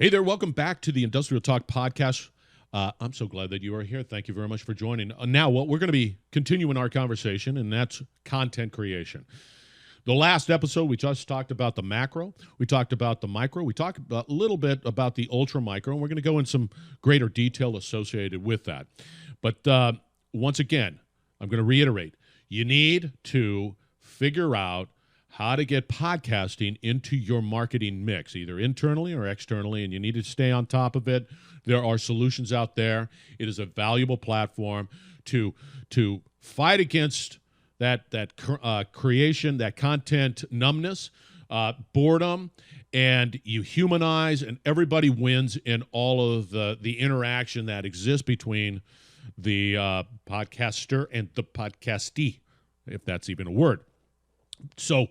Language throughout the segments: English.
Hey there, welcome back to the Industrial Talk Podcast. I'm so glad that you are here. Thank you very much for joining. Now, what we're going to be continuing our conversation, and that's content creation. The last episode, we just talked about the macro, we talked about the micro, we talked a little bit about the ultra micro, and we're going to go in some greater detail associated with that. But once again, I'm going to reiterate, you need to figure out how to get podcasting into your marketing mix, either internally or externally, and you need to stay on top of it. There are solutions out there. It is a valuable platform to fight against that creation, that content numbness, boredom, and you humanize, and everybody wins in all of the interaction that exists between the podcaster and the podcastee, if that's even a word. So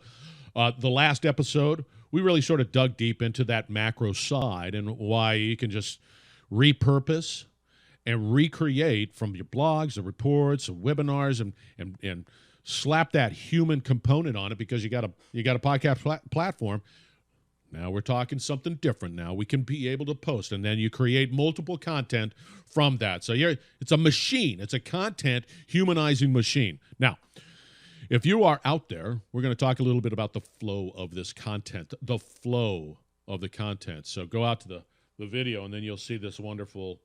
the last episode, we really sort of dug deep into that macro side and why you can just repurpose and recreate from your blogs, the reports, the webinars, and slap that human component on it because you got a podcast platform. Now we're talking something different. Now we can be able to post, and then you create multiple content from that. So it's a machine. It's a content humanizing machine. Now, if you are out there, we're going to talk a little bit about the flow of this content, the flow of the content. So go out to the video, and then you'll see this wonderful,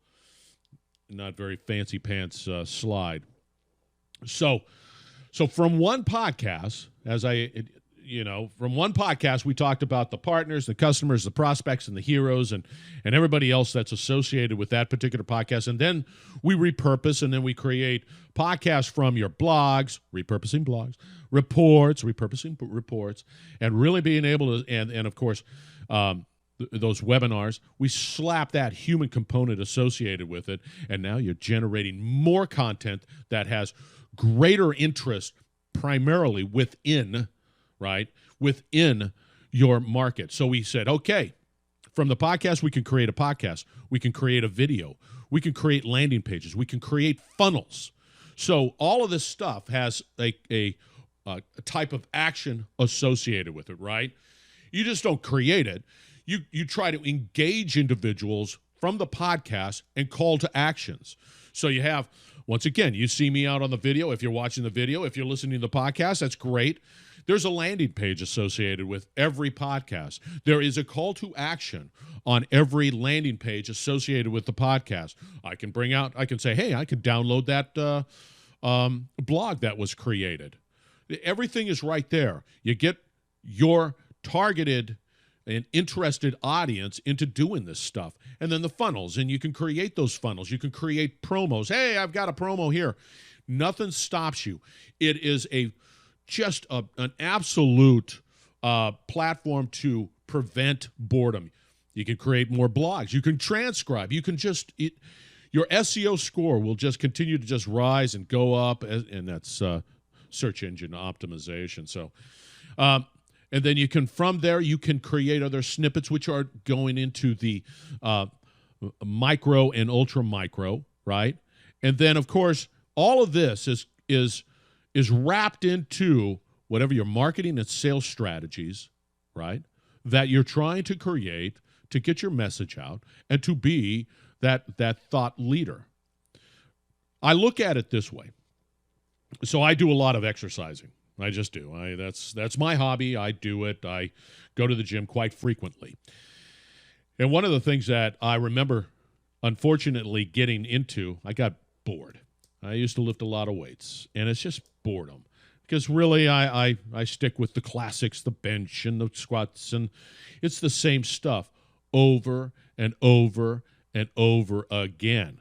not very fancy pants slide. So from one podcast, from one podcast, we talked about the partners, the customers, the prospects, and the heroes, and everybody else that's associated with that particular podcast. And then we repurpose, and then we create podcasts from your blogs, repurposing blogs, reports, repurposing reports, and really being able to, and of course, those webinars, we slap that human component associated with it, and now you're generating more content that has greater interest primarily within your market. So we said, okay, from the podcast, we can create a podcast. We can create a video. We can create landing pages. We can create funnels. So all of this stuff has a type of action associated with it, right? You just don't create it. You try to engage individuals from the podcast and call to actions. So you have, once again, you see me out on the video. If you're watching the video, if you're listening to the podcast, that's great. There's a landing page associated with every podcast. There is a call to action on every landing page associated with the podcast. I can say, hey, I can download that blog that was created. Everything is right there. You get your targeted and interested audience into doing this stuff. And then the funnels, and you can create those funnels. You can create promos. Hey, I've got a promo here. Nothing stops you. It is just an absolute platform to prevent boredom. You can create more blogs. You can transcribe. You can your SEO score will just continue to just rise and go up, and that's search engine optimization. So, and then from there, you can create other snippets, which are going into the micro and ultra micro, right? And then, of course, all of this is wrapped into whatever your marketing and sales strategies, right, that you're trying to create to get your message out and to be that thought leader. I look at it this way. So I do a lot of exercising. I just do. That's my hobby. I do it. I go to the gym quite frequently. And one of the things that I remember, unfortunately, getting into, I got bored. I used to lift a lot of weights, and it's just boredom. Because really, I stick with the classics, the bench and the squats, and it's the same stuff over and over and over again.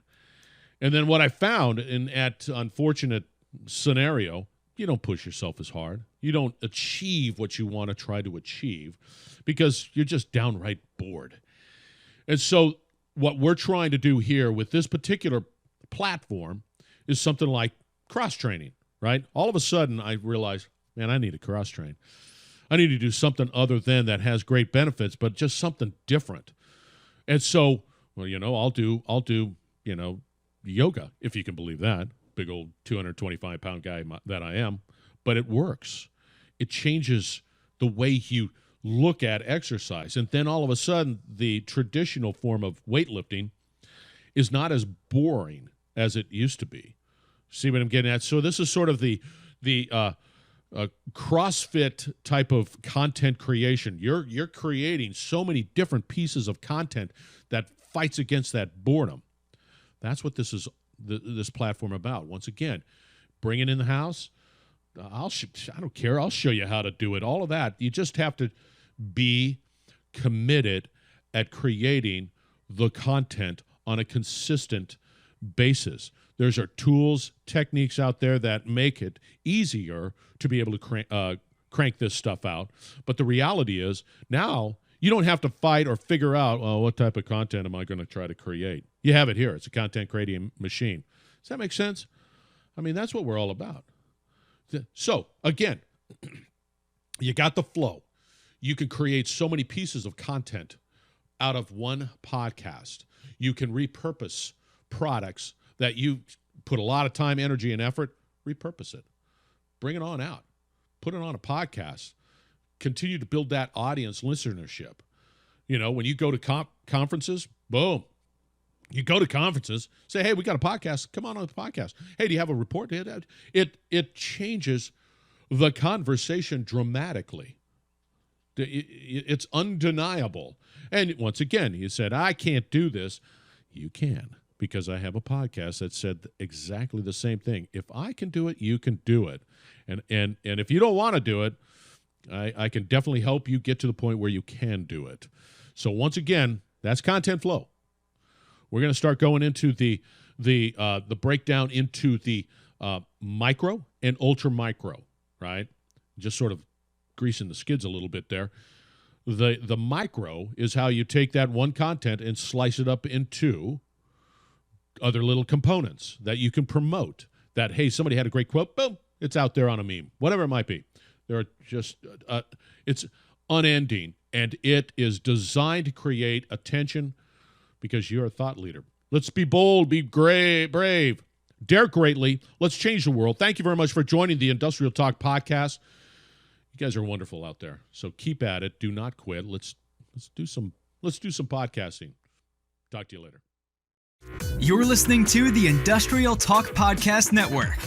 And then what I found in that unfortunate scenario, you don't push yourself as hard. You don't achieve what you want to try to achieve because you're just downright bored. And so what we're trying to do here with this particular platform is something like cross-training, right? All of a sudden, I realized, man, I need to cross-train. I need to do something other than that has great benefits, but just something different. And so, well, I'll do, yoga, if you can believe that. Big old 225-pound guy that I am. But it works. It changes the way you look at exercise. And then all of a sudden, the traditional form of weightlifting is not as boring as it used to be. See what I'm getting at? So this is sort of the CrossFit type of content creation. You're creating so many different pieces of content that fights against that boredom. That's what this is. This platform about. Once again, bring it in the house. I don't care. I'll show you how to do it. All of that. You just have to be committed at creating the content on a consistent basis. There's tools, techniques out there that make it easier to be able to crank this stuff out. But the reality is now you don't have to fight or figure out, what type of content am I going to try to create? You have it here. It's a content creating machine. Does that make sense? I mean, that's what we're all about. So, again, you got the flow. You can create so many pieces of content out of one podcast. You can repurpose products that you put a lot of time, energy, and effort. Repurpose it. Bring it on out. Put it on a podcast. Continue to build that audience listenership. You know, when you go to conferences, boom. You go to conferences, say, hey, we got a podcast. Come on the podcast. Hey, do you have a report? It changes the conversation dramatically. It's undeniable. And once again, you said, I can't do this. You can, because I have a podcast that said exactly the same thing. If I can do it, you can do it. And if you don't want to do it, I can definitely help you get to the point where you can do it. So once again, that's content flow. We're going to start going into the breakdown into the micro and ultra micro, right? Just sort of greasing the skids a little bit there. The micro is how you take that one content and slice it up into other little components that you can promote. That, hey, somebody had a great quote, boom, it's out there on a meme, whatever it might be. There are just it's unending, and it is designed to create attention because you're a thought leader. Let's be bold, be brave, dare greatly. Let's change the world. Thank you very much for joining the Industrial Talk podcast. You guys are wonderful out there. So keep at it. Do not quit. Let's do some podcasting. Talk to you later. You're listening to the Industrial Talk Podcast Network.